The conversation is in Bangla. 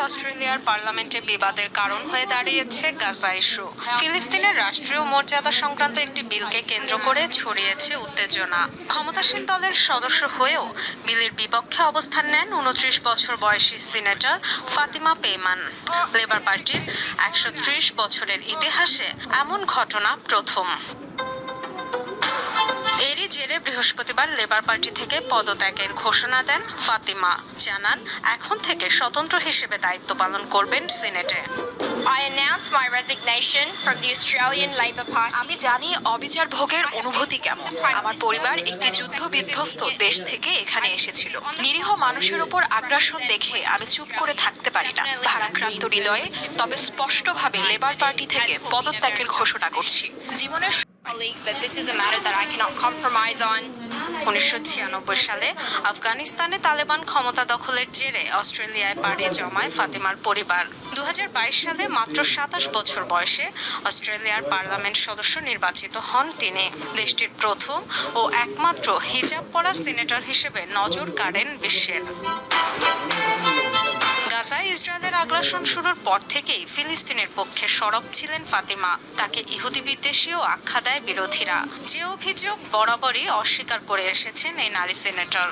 অস্ট্রেলিয়ার পার্লামেন্টে বিবাদের কারণ হয়ে দাঁড়িয়েছে গাজা ইস্যু। ফিলিস্তিনের রাষ্ট্রীয় মর্যাদা সংক্রান্ত একটি বিলকে কেন্দ্র করে ছড়িয়েছে উত্তেজনা। ক্ষমতাসীন দলের সদস্য হয়েও বিলের বিপক্ষে অবস্থান নেন 29 বছর বয়সী সিনেটর ফাতিমা পেইমান। লেবার পার্টির 130 বছরের ইতিহাসে এমন ঘটনা প্রথম। এরই জেরে বৃহস্পতিবার লেবার পার্টি থেকে পদত্যাগের ঘোষণা দেন ফাতিমা। জানান, এখন থেকে স্বতন্ত্র হিসেবে দায়িত্ব পালন করবেন সিনেটে। I announce my resignation from the Australian Labor Party. আমি জানি অবিচার ভোগের অনুভূতি কেমন। আমার পরিবার একটি যুদ্ধ বিধ্বস্ত দেশ থেকে এখানে এসেছিল। নিরীহ মানুষের উপর আগ্রাসন দেখে আমি চুপ করে থাকতে পারি না। ভারাক্রান্ত হৃদয়ে তবে স্পষ্টভাবে লেবার পার্টি থেকে পদত্যাগের ঘোষণা করছি। জীবনের Colleagues, that this is a matter that I cannot compromise on. 1996 সালে আফগানিস্তানে তালেবান ক্ষমতা দখলের জেরে অস্ট্রেলিয়ায় পাড়ি জমায় ফাতিমার পরিবার। 2022 সালে মাত্র 27 বছর বয়সে অস্ট্রেলিয়ার পার্লামেন্ট সদস্য নির্বাচিত হন তিনি। দেশটির প্রথম ও একমাত্র হিজাব পরা সিনেটর হিসেবে নজর কাড়েন বিশ্বের। গাজায় ইসরায়েলের আগ্রাসন শুরুর পর থেকেই ফিলিস্তিনের পক্ষে সরব ছিলেন ফাতিমা। তাকে ইহুদি বিদ্বেষীও আখ্যা দেয় বিরোধীরা, যে অভিযোগ বরাবরই অস্বীকার করে এসেছেন এই নারী সিনেটর।